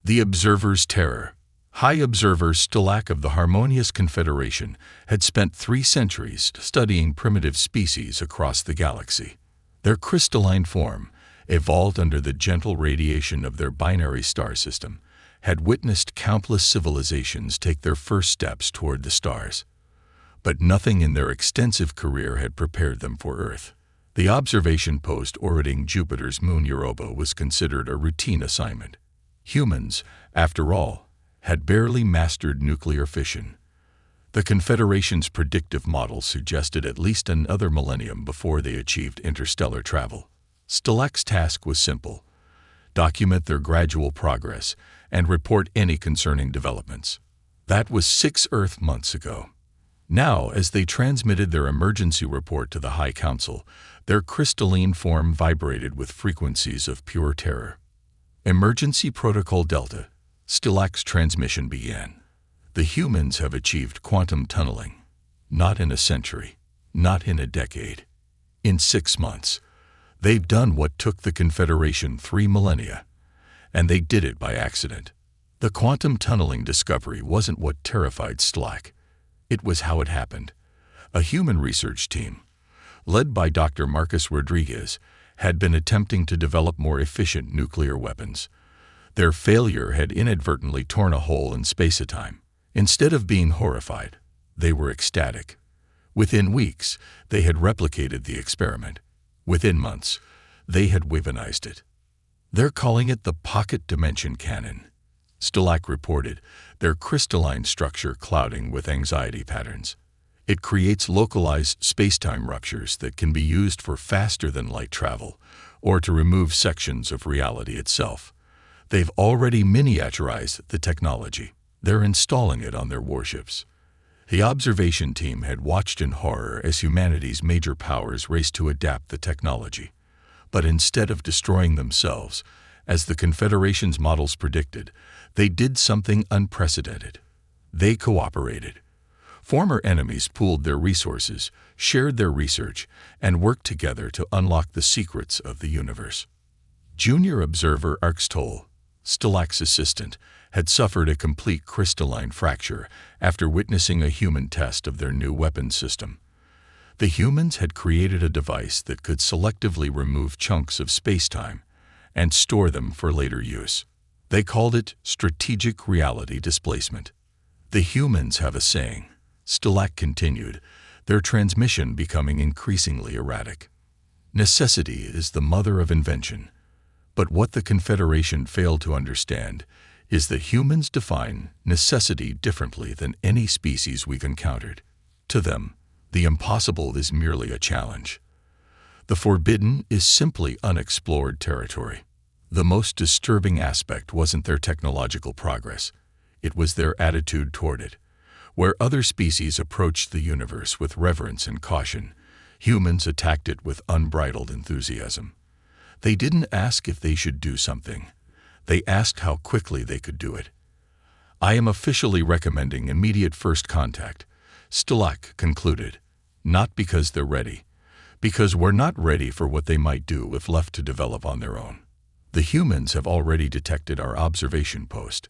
The Observer's Terror. High Observer Stalak of the Harmonious Confederation had spent 3 centuries studying primitive species across the galaxy. Their crystalline form, evolved under the gentle radiation of their binary star system, had witnessed countless civilizations take their first steps toward the stars. But nothing in their extensive career had prepared them for Earth. The observation post orbiting Jupiter's moon Europa was considered a routine assignment. Humans, after all, had barely mastered nuclear fission. The Confederation's predictive model suggested at least another millennium before they achieved interstellar travel. Stalak's task was simple: document their gradual progress and report any concerning developments. That was 6 Earth months ago. Now, as they transmitted their emergency report to the High Council, their crystalline form vibrated with frequencies of pure terror. Emergency Protocol Delta. Stalak's transmission began. The humans have achieved quantum tunneling. Not in a century, not in a decade. In 6 months. They've done what took the Confederation 3 millennia, and they did it by accident. The quantum tunneling discovery wasn't what terrified Stalak. It was how it happened. A human research team, led by Dr. Marcus Rodriguez, had been attempting to develop more efficient nuclear weapons. Their failure had inadvertently torn a hole in space-time. Instead of being horrified, they were ecstatic. Within weeks, they had replicated the experiment. Within months, they had weaponized it. They're calling it the Pocket Dimension Cannon. Stalak reported, their crystalline structure clouding with anxiety patterns. It creates localized space-time ruptures that can be used for faster-than-light travel or to remove sections of reality itself. They've already miniaturized the technology. They're installing it on their warships. The observation team had watched in horror as humanity's major powers raced to adapt the technology. But instead of destroying themselves, as the Confederation's models predicted, they did something unprecedented. They cooperated. Former enemies pooled their resources, shared their research, and worked together to unlock the secrets of the universe. Junior Observer Arxtol, Stalak's assistant, had suffered a complete crystalline fracture after witnessing a human test of their new weapon system. The humans had created a device that could selectively remove chunks of space-time and store them for later use. They called it strategic reality displacement. The humans have a saying, Stalak continued, their transmission becoming increasingly erratic. Necessity is the mother of invention. But what the Confederation failed to understand is that humans define necessity differently than any species we've encountered. To them, the impossible is merely a challenge. The forbidden is simply unexplored territory. The most disturbing aspect wasn't their technological progress. It was their attitude toward it. Where other species approached the universe with reverence and caution, humans attacked it with unbridled enthusiasm. They didn't ask if they should do something. They asked how quickly they could do it. I am officially recommending immediate first contact, Stalak concluded. Not because they're ready, because we're not ready for what they might do if left to develop on their own. The humans have already detected our observation post.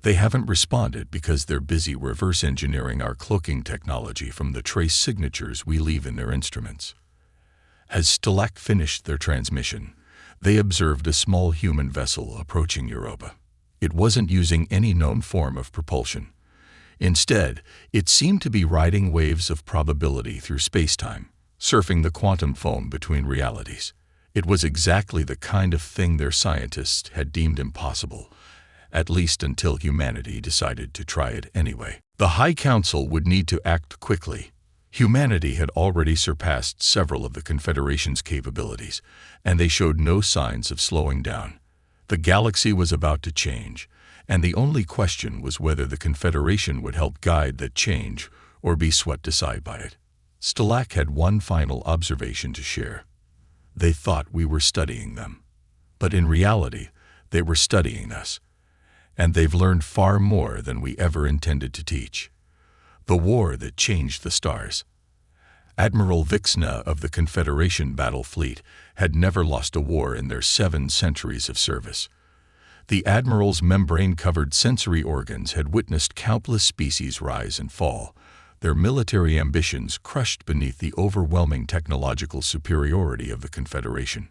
They haven't responded because they're busy reverse engineering our cloaking technology from the trace signatures we leave in their instruments. As Stalak finished their transmission, they observed a small human vessel approaching Europa. It wasn't using any known form of propulsion. Instead, it seemed to be riding waves of probability through space-time, surfing the quantum foam between realities. It was exactly the kind of thing their scientists had deemed impossible, at least until humanity decided to try it anyway. The High Council would need to act quickly. Humanity had already surpassed several of the Confederation's capabilities, and they showed no signs of slowing down. The galaxy was about to change, and the only question was whether the Confederation would help guide that change or be swept aside by it. Stalak had one final observation to share. They thought we were studying them, but in reality, they were studying us, and they've learned far more than we ever intended to teach. The war that changed the stars. Admiral Vixna of the Confederation battle fleet had never lost a war in their 7 centuries of service. The Admiral's membrane-covered sensory organs had witnessed countless species rise and fall, their military ambitions crushed beneath the overwhelming technological superiority of the Confederation.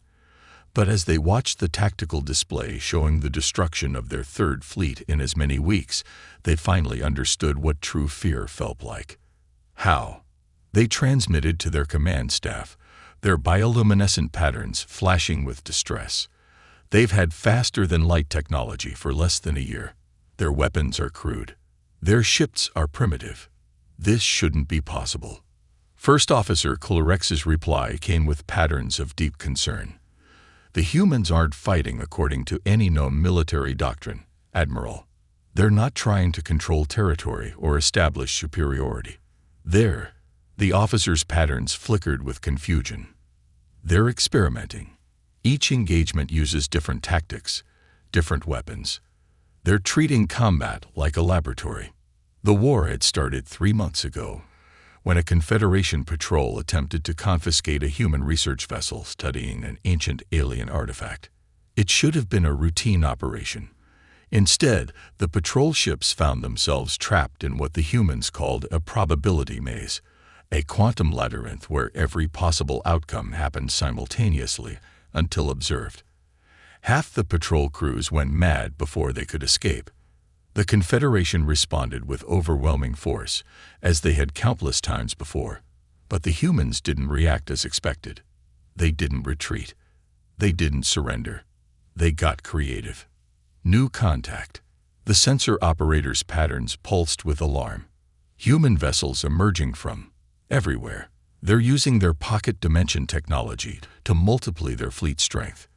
But as they watched the tactical display showing the destruction of their third fleet in as many weeks, they finally understood what true fear felt like. How? They transmitted to their command staff, their bioluminescent patterns flashing with distress. They've had faster-than-light technology for less than a year. Their weapons are crude. Their ships are primitive. This shouldn't be possible. First Officer Clarex's reply came with patterns of deep concern. The humans aren't fighting according to any known military doctrine, Admiral. They're not trying to control territory or establish superiority. The officer's patterns flickered with confusion. They're experimenting. Each engagement uses different tactics, different weapons. They're treating combat like a laboratory. The war had started 3 months ago, when a Confederation patrol attempted to confiscate a human research vessel studying an ancient alien artifact. It should have been a routine operation. Instead, the patrol ships found themselves trapped in what the humans called a probability maze, a quantum labyrinth where every possible outcome happened simultaneously until observed. Half the patrol crews went mad before they could escape. The Confederation responded with overwhelming force, as they had countless times before. But the humans didn't react as expected. They didn't retreat. They didn't surrender. They got creative. New contact. The sensor operator's patterns pulsed with alarm. Human vessels emerging from everywhere. They're using their pocket dimension technology to multiply their fleet strength.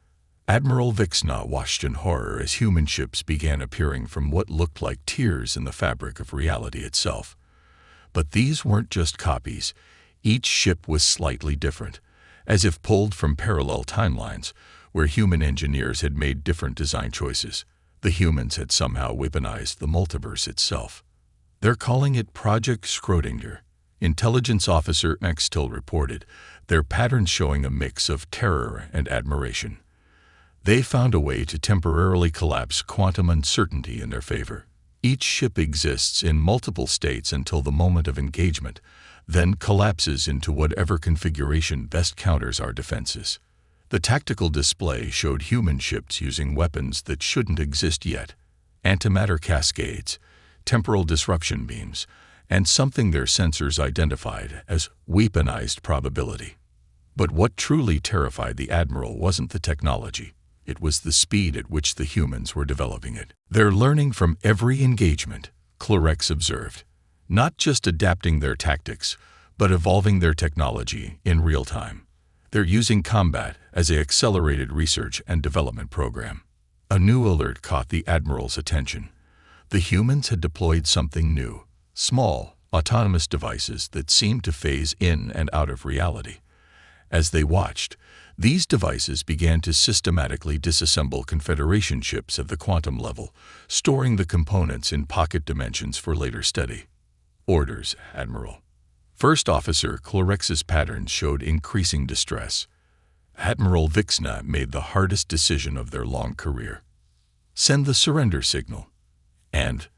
Admiral Vixna watched in horror as human ships began appearing from what looked like tears in the fabric of reality itself. But these weren't just copies. Each ship was slightly different, as if pulled from parallel timelines, where human engineers had made different design choices. The humans had somehow weaponized the multiverse itself. They're calling it Project Schrödinger. Intelligence Officer Maxtill reported, their patterns showing a mix of terror and admiration. They found a way to temporarily collapse quantum uncertainty in their favor. Each ship exists in multiple states until the moment of engagement, then collapses into whatever configuration best counters our defenses. The tactical display showed human ships using weapons that shouldn't exist yet: antimatter cascades, temporal disruption beams, and something their sensors identified as weaponized probability. But what truly terrified the Admiral wasn't the technology. It was the speed at which the humans were developing it. They're learning from every engagement, Clarex observed, not just adapting their tactics, but evolving their technology in real time. They're using combat as an accelerated research and development program. A new alert caught the Admiral's attention. The humans had deployed something new, small, autonomous devices that seemed to phase in and out of reality. As they watched, these devices began to systematically disassemble Confederation ships at the quantum level, storing the components in pocket dimensions for later study. Orders, Admiral. First Officer Clarex's patterns showed increasing distress. Admiral Vixna made the hardest decision of their long career. Send the surrender signal. And,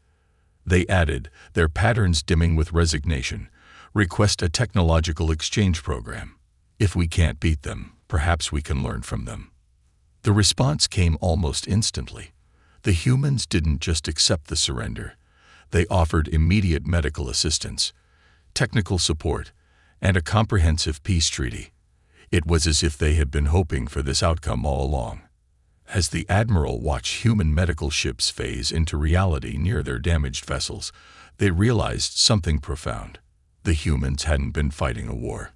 they added, their patterns dimming with resignation, request a technological exchange program. If we can't beat them, perhaps we can learn from them. The response came almost instantly. The humans didn't just accept the surrender. They offered immediate medical assistance, technical support, and a comprehensive peace treaty. It was as if they had been hoping for this outcome all along. As the Admiral watched human medical ships phase into reality near their damaged vessels, they realized something profound. The humans hadn't been fighting a war.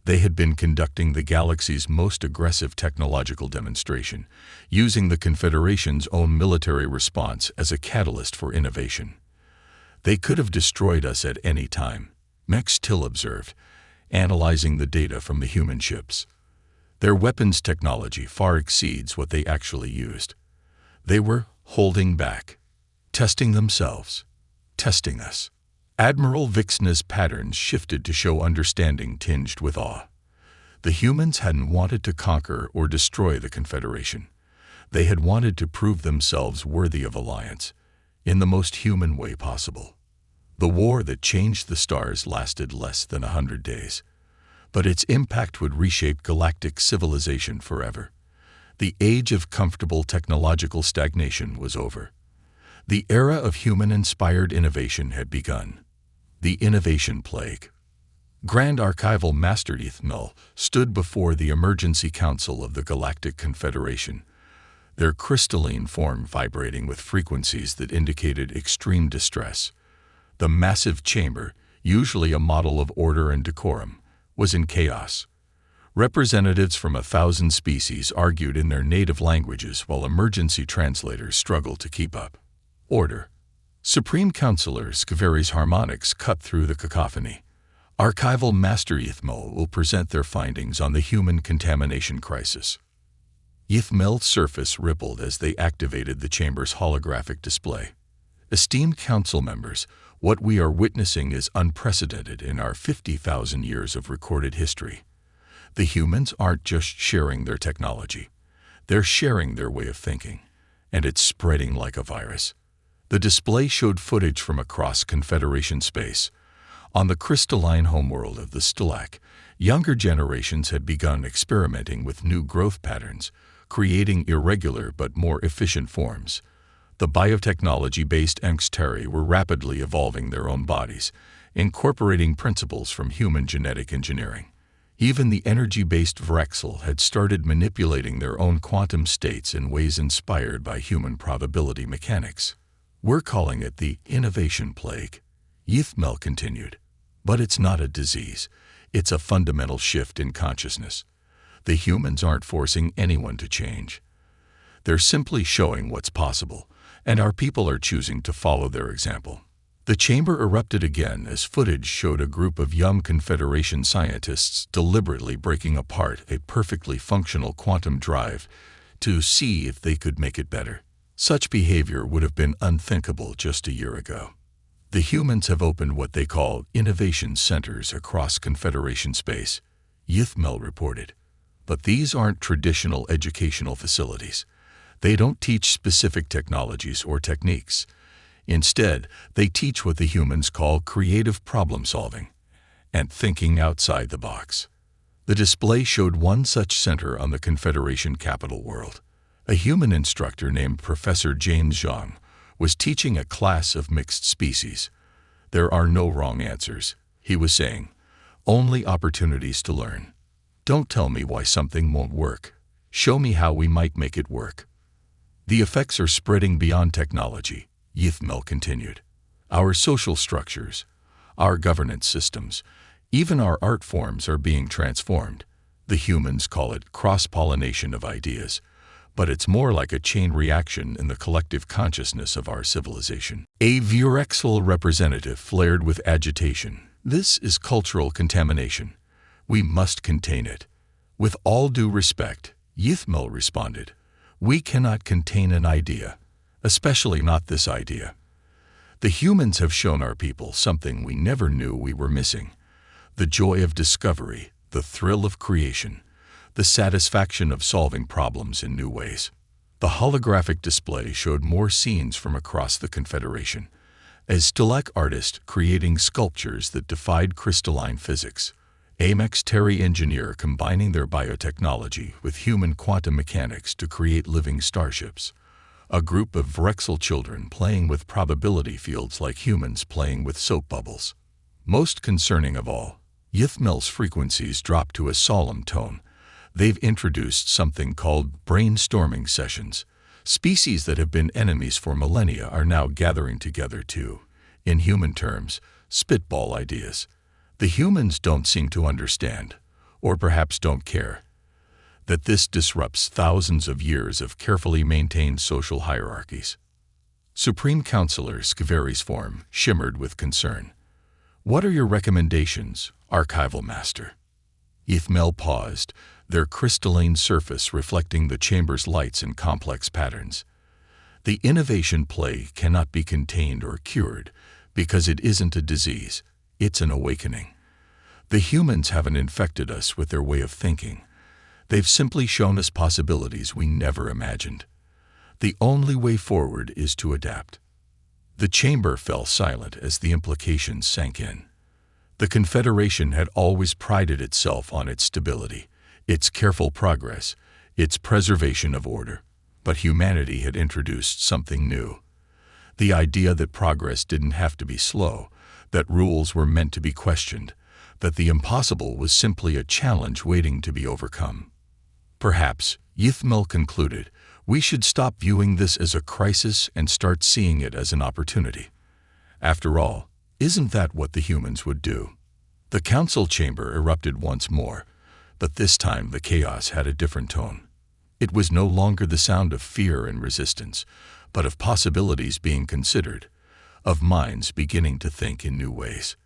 They had been conducting the galaxy's most aggressive technological demonstration, using the Confederation's own military response as a catalyst for innovation. They could have destroyed us at any time, Maxtill observed, analyzing the data from the human ships. Their weapons technology far exceeds what they actually used. They were holding back, testing themselves, testing us. Admiral Vixna's patterns shifted to show understanding tinged with awe. The humans hadn't wanted to conquer or destroy the Confederation. They had wanted to prove themselves worthy of alliance, in the most human way possible. The war that changed the stars lasted less than 100 days, but its impact would reshape galactic civilization forever. The age of comfortable technological stagnation was over. The era of human-inspired innovation had begun. The innovation plague. Grand Archival Master HFY stood before the Emergency Council of the Galactic Confederation, their crystalline form vibrating with frequencies that indicated extreme distress. The massive chamber, usually a model of order and decorum, was in chaos. Representatives from 1,000 species argued in their native languages while emergency translators struggled to keep up. Order. Supreme Counselor Scavery's harmonics cut through the cacophony. Archival Master HFY will present their findings on the human contamination crisis. HFY's surface rippled as they activated the chamber's holographic display. Esteemed council members, what we are witnessing is unprecedented in our 50,000 years of recorded history. The humans aren't just sharing their technology. They're sharing their way of thinking, and it's spreading like a virus. The display showed footage from across Confederation space. On the crystalline homeworld of the Stalac, younger generations had begun experimenting with new growth patterns, creating irregular but more efficient forms. The biotechnology-based Angstari were rapidly evolving their own bodies, incorporating principles from human genetic engineering. Even the energy-based Vrexel had started manipulating their own quantum states in ways inspired by human probability mechanics. We're calling it the innovation plague, HFY continued. But it's not a disease. It's a fundamental shift in consciousness. The humans aren't forcing anyone to change. They're simply showing what's possible, and our people are choosing to follow their example. The chamber erupted again as footage showed a group of young Confederation scientists deliberately breaking apart a perfectly functional quantum drive to see if they could make it better. Such behavior would have been unthinkable just a year ago. The humans have opened what they call innovation centers across Confederation space, HFY reported. But these aren't traditional educational facilities. They don't teach specific technologies or techniques. Instead, they teach what the humans call creative problem solving and thinking outside the box. The display showed one such center on the Confederation capital world. A human instructor named Professor James Zhang was teaching a class of mixed species. There are no wrong answers, he was saying, only opportunities to learn. Don't tell me why something won't work. Show me how we might make it work. The effects are spreading beyond technology, HFY continued. Our social structures, our governance systems, even our art forms are being transformed. The humans call it cross-pollination of ideas, but it's more like a chain reaction in the collective consciousness of our civilization. A Vrexel representative flared with agitation. This is cultural contamination. We must contain it. With all due respect, HFY responded, we cannot contain an idea, especially not this idea. The humans have shown our people something we never knew we were missing. The joy of discovery, the thrill of creation, the satisfaction of solving problems in new ways. The holographic display showed more scenes from across the Confederation, as Stalac artists creating sculptures that defied crystalline physics, a Angstari engineer combining their biotechnology with human quantum mechanics to create living starships, a group of Vrexel children playing with probability fields like humans playing with soap bubbles. Most concerning of all, HFY's frequencies dropped to a solemn tone. They've introduced something called brainstorming sessions. Species that have been enemies for millennia are now gathering together to, in human terms, spitball ideas. The humans don't seem to understand, or perhaps don't care, that this disrupts thousands of years of carefully maintained social hierarchies. Supreme Counselor Scavery's form shimmered with concern. What are your recommendations, Archival Master? HFY paused, their crystalline surface reflecting the chamber's lights in complex patterns. The innovation plague cannot be contained or cured because it isn't a disease, it's an awakening. The humans haven't infected us with their way of thinking. They've simply shown us possibilities we never imagined. The only way forward is to adapt. The chamber fell silent as the implications sank in. The Confederation had always prided itself on its stability, its careful progress, its preservation of order. But humanity had introduced something new. The idea that progress didn't have to be slow, that rules were meant to be questioned, that the impossible was simply a challenge waiting to be overcome. Perhaps, Yithmel concluded, we should stop viewing this as a crisis and start seeing it as an opportunity. After all, isn't that what the humans would do? The council chamber erupted once more, but this time the chaos had a different tone. It was no longer the sound of fear and resistance, but of possibilities being considered, of minds beginning to think in new ways.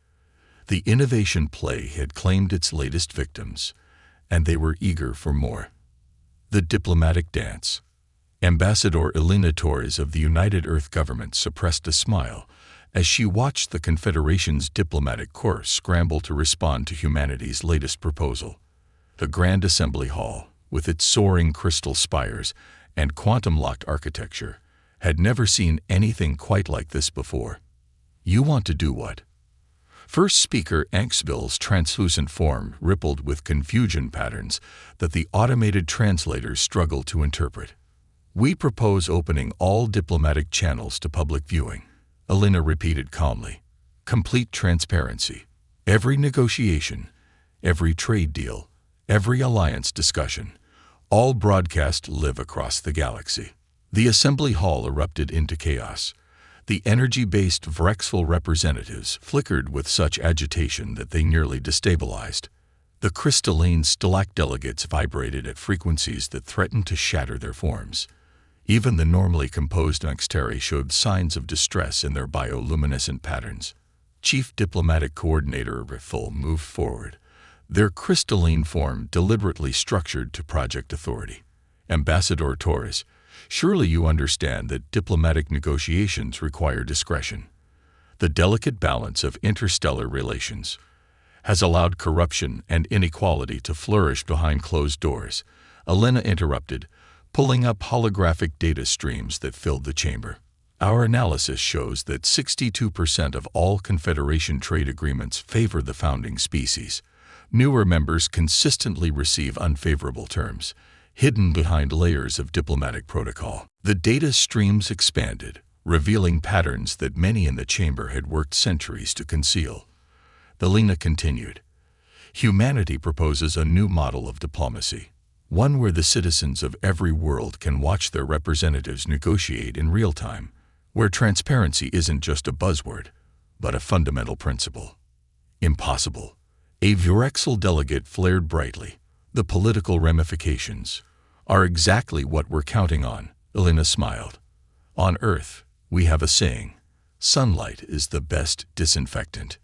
The innovation play had claimed its latest victims, and they were eager for more. The diplomatic dance. Ambassador Elena Torres of the United Earth government suppressed a smile as she watched the Confederation's diplomatic corps scramble to respond to humanity's latest proposal. The Grand Assembly Hall, with its soaring crystal spires and quantum-locked architecture, had never seen anything quite like this before. You want to do what? First speaker Anxbil's translucent form rippled with confusion patterns that the automated translators struggled to interpret. We propose opening all diplomatic channels to public viewing, Elena repeated calmly. Complete transparency. Every negotiation, every trade deal, every alliance discussion, all broadcast live across the galaxy. The assembly hall erupted into chaos. The energy-based Vrexful representatives flickered with such agitation that they nearly destabilized. The crystalline Stalac delegates vibrated at frequencies that threatened to shatter their forms. Even the normally composed Nexteri showed signs of distress in their bioluminescent patterns. Chief Diplomatic Coordinator Vrexful moved forward, their crystalline form deliberately structured to project authority. Ambassador Torres, surely you understand that diplomatic negotiations require discretion. The delicate balance of interstellar relations has allowed corruption and inequality to flourish behind closed doors, Elena interrupted, pulling up holographic data streams that filled the chamber. Our analysis shows that 62% of all Confederation trade agreements favor the founding species. Newer members consistently receive unfavorable terms, hidden behind layers of diplomatic protocol. The data streams expanded, revealing patterns that many in the chamber had worked centuries to conceal. Elena continued, humanity proposes a new model of diplomacy, one where the citizens of every world can watch their representatives negotiate in real time, where transparency isn't just a buzzword, but a fundamental principle. Impossible. A Vrexel delegate flared brightly. The political ramifications are exactly what we're counting on, Elena smiled. On Earth, we have a saying, sunlight is the best disinfectant.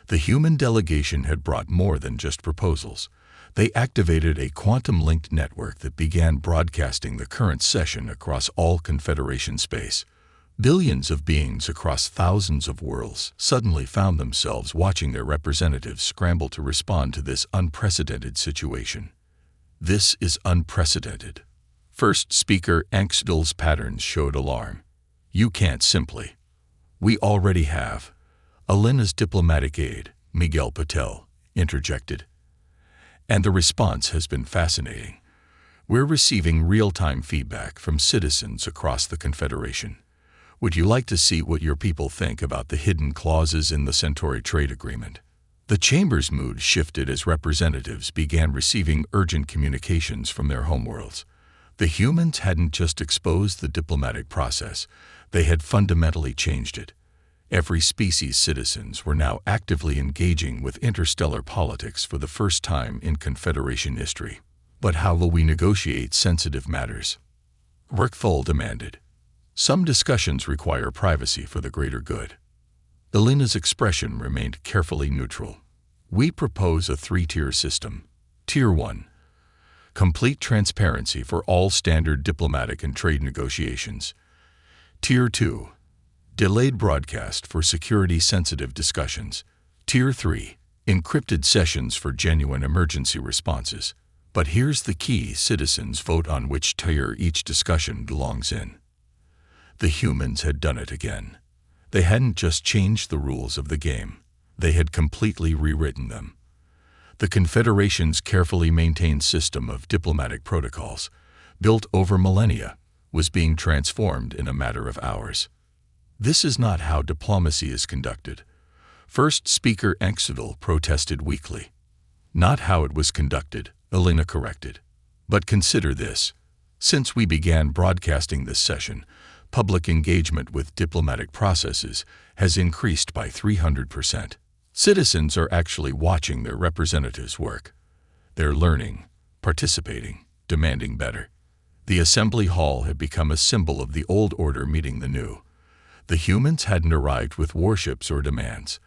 The human delegation had brought more than just proposals. They activated a quantum-linked network that began broadcasting the current session across all Confederation space. Billions of beings across thousands of worlds suddenly found themselves watching their representatives scramble to respond to this unprecedented situation. This is unprecedented. First speaker Anxbil's patterns showed alarm. You can't simply. We already have. Elena's diplomatic aide, Miguel Patel, interjected. And the response has been fascinating. We're receiving real-time feedback from citizens across the Confederation. Would you like to see what your people think about the hidden clauses in the Centauri trade agreement? The chamber's mood shifted as representatives began receiving urgent communications from their homeworlds. The humans hadn't just exposed the diplomatic process, they had fundamentally changed it. Every species' citizens were now actively engaging with interstellar politics for the first time in Confederation history. But how will we negotiate sensitive matters? Vrexful demanded. Some discussions require privacy for the greater good. Elena's expression remained carefully neutral. We propose a three-tier system. Tier 1. Complete transparency for all standard diplomatic and trade negotiations. Tier 2. Delayed broadcast for security-sensitive discussions. Tier 3. Encrypted sessions for genuine emergency responses. But here's the key: citizens vote on which tier each discussion belongs in. The humans had done it again. They hadn't just changed the rules of the game, they had completely rewritten them. The Confederation's carefully maintained system of diplomatic protocols, built over millennia, was being transformed in a matter of hours. This is not how diplomacy is conducted. First Speaker Enxville protested weakly. Not how it was conducted, Elena corrected. But consider this. Since we began broadcasting this session, public engagement with diplomatic processes has increased by 300%. Citizens are actually watching their representatives work. They're learning, participating, demanding better. The assembly hall had become a symbol of the old order meeting the new. The humans hadn't arrived with warships or demands.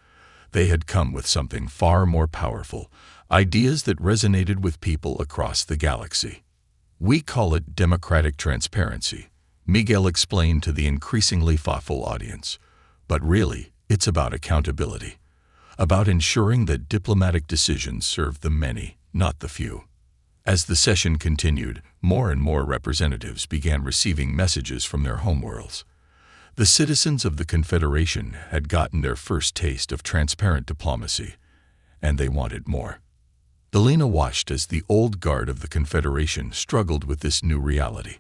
They had come with something far more powerful, ideas that resonated with people across the galaxy. We call it democratic transparency, Miguel explained to the increasingly thoughtful audience. But really, it's about accountability. About ensuring that diplomatic decisions serve the many, not the few. As the session continued, more and more representatives began receiving messages from their homeworlds. The citizens of the Confederation had gotten their first taste of transparent diplomacy, and they wanted more. Elena watched as the old guard of the Confederation struggled with this new reality.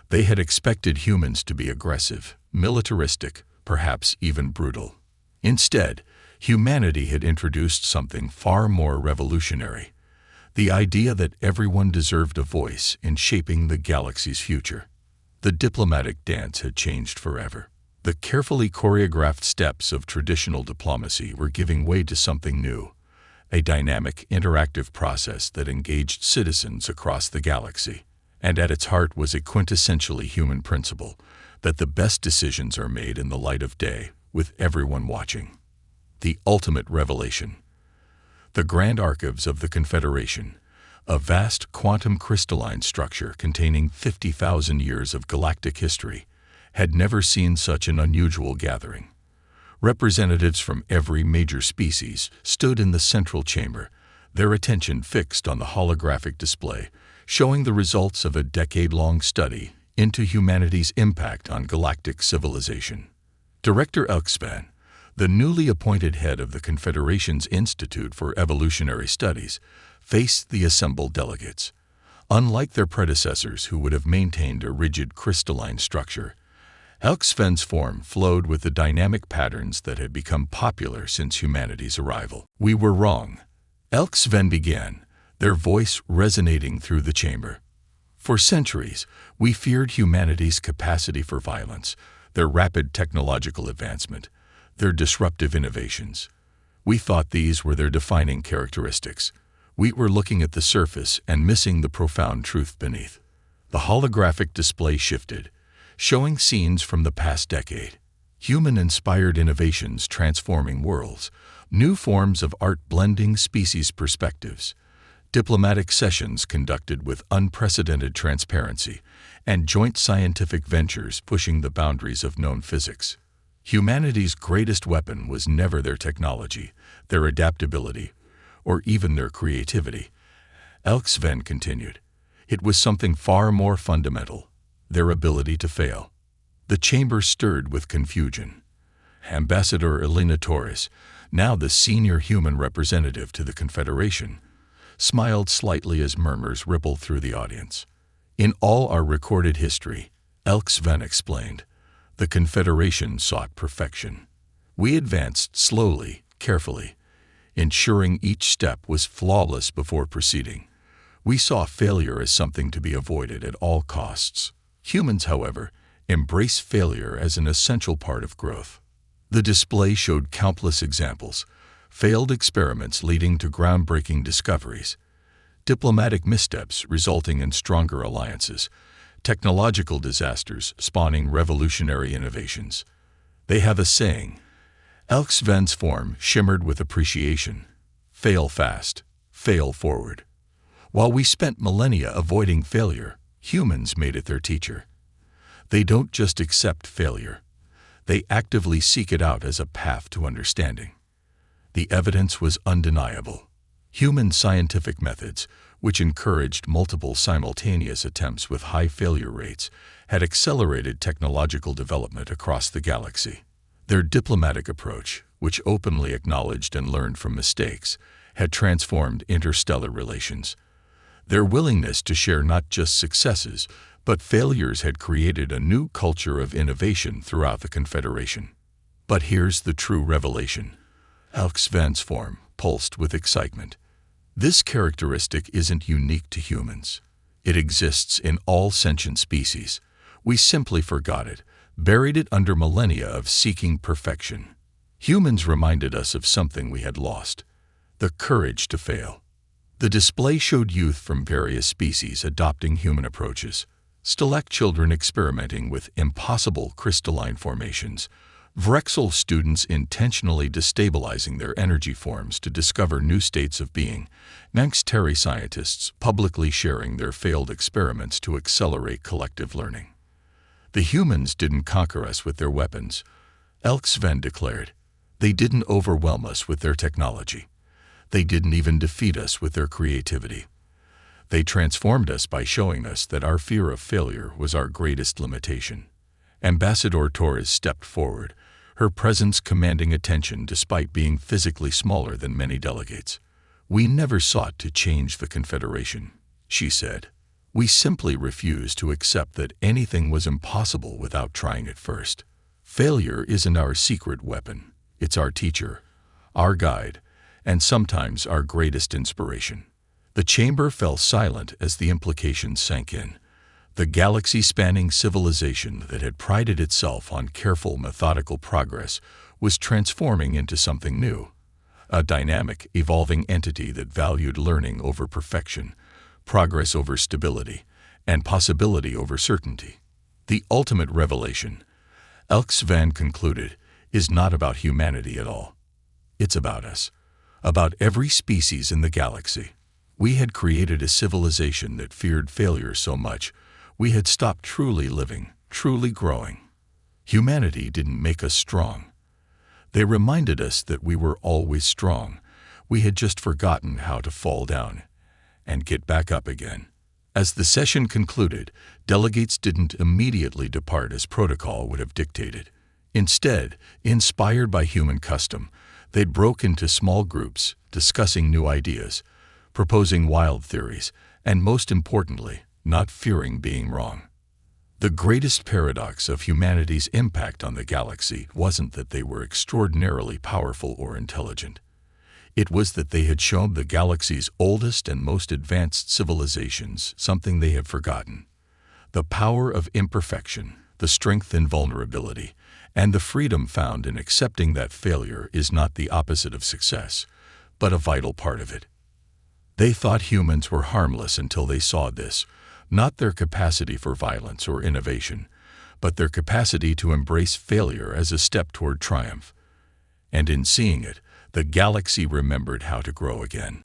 They had expected humans to be aggressive, militaristic, perhaps even brutal. Instead, humanity had introduced something far more revolutionary: the idea that everyone deserved a voice in shaping the galaxy's future. The diplomatic dance had changed forever. The carefully choreographed steps of traditional diplomacy were giving way to something new, a dynamic, interactive process that engaged citizens across the galaxy. And at its heart was a quintessentially human principle, that the best decisions are made in the light of day, with everyone watching. The ultimate revelation. The Grand Archives of the Confederation, a vast quantum crystalline structure containing 50,000 years of galactic history, had never seen such an unusual gathering. Representatives from every major species stood in the central chamber, their attention fixed on the holographic display, showing the results of a decade-long study into humanity's impact on galactic civilization. Director Elkspan, the newly appointed head of the Confederation's Institute for Evolutionary Studies, faced the assembled delegates. Unlike their predecessors who would have maintained a rigid crystalline structure, Elksven's form flowed with the dynamic patterns that had become popular since humanity's arrival. "We were wrong," Elksven began, their voice resonating through the chamber. "For centuries, we feared humanity's capacity for violence, their rapid technological advancement, their disruptive innovations. We thought these were their defining characteristics. We were looking at the surface and missing the profound truth beneath." The holographic display shifted, showing scenes from the past decade. Human-inspired innovations transforming worlds, new forms of art blending species perspectives, diplomatic sessions conducted with unprecedented transparency, and joint scientific ventures pushing the boundaries of known physics. Humanity's greatest weapon was never their technology, their adaptability, or even their creativity. Elksven continued. It was something far more fundamental, their ability to fail. The chamber stirred with confusion. Ambassador Elena Torres, now the senior human representative to the Confederation, smiled slightly as murmurs rippled through the audience. "In all our recorded history," Elksven explained, "the Confederation sought perfection. We advanced slowly, carefully, ensuring each step was flawless before proceeding. We saw failure as something to be avoided at all costs. Humans, however, embrace failure as an essential part of growth." The display showed countless examples, failed experiments leading to groundbreaking discoveries, diplomatic missteps resulting in stronger alliances, technological disasters spawning revolutionary innovations. "They have a saying." Elksven's form shimmered with appreciation. "Fail fast, fail forward." While we spent millennia avoiding failure, humans made it their teacher. They don't just accept failure. They actively seek it out as a path to understanding. The evidence was undeniable. Human scientific methods, which encouraged multiple simultaneous attempts with high failure rates, had accelerated technological development across the galaxy. Their diplomatic approach, which openly acknowledged and learned from mistakes, had transformed interstellar relations. Their willingness to share not just successes, but failures had created a new culture of innovation throughout the Confederation. But here's the true revelation. HFY's form pulsed with excitement. This characteristic isn't unique to humans. It exists in all sentient species. We simply forgot it, buried it under millennia of seeking perfection. Humans reminded us of something we had lost: the courage to fail. The display showed youth from various species adopting human approaches, Stalak children experimenting with impossible crystalline formations, Vrexel students intentionally destabilizing their energy forms to discover new states of being, Nanxteri scientists publicly sharing their failed experiments to accelerate collective learning. The humans didn't conquer us with their weapons, HFY declared. They didn't overwhelm us with their technology. They didn't even defeat us with their creativity. They transformed us by showing us that our fear of failure was our greatest limitation. Ambassador Torres stepped forward, her presence commanding attention despite being physically smaller than many delegates. "We never sought to change the Confederation," she said. "We simply refused to accept that anything was impossible without trying it first. Failure isn't our secret weapon. It's our teacher, our guide, and sometimes our greatest inspiration." The chamber fell silent as the implications sank in. The galaxy-spanning civilization that had prided itself on careful, methodical progress was transforming into something new. A dynamic, evolving entity that valued learning over perfection, progress over stability, and possibility over certainty. The ultimate revelation, HFY concluded, is not about humanity at all. It's about us, about every species in the galaxy. We had created a civilization that feared failure so much, we had stopped truly living, truly growing. Humanity didn't make us strong. They reminded us that we were always strong. We had just forgotten how to fall down and get back up again. As the session concluded, delegates didn't immediately depart as protocol would have dictated. Instead, inspired by human custom, they broke into small groups, discussing new ideas, proposing wild theories, and most importantly, not fearing being wrong. The greatest paradox of humanity's impact on the galaxy wasn't that they were extraordinarily powerful or intelligent. It was that they had shown the galaxy's oldest and most advanced civilizations something they had forgotten: the power of imperfection, the strength in vulnerability, and the freedom found in accepting that failure is not the opposite of success, but a vital part of it. They thought humans were harmless until they saw this, not their capacity for violence or innovation, but their capacity to embrace failure as a step toward triumph. And in seeing it, the galaxy remembered how to grow again.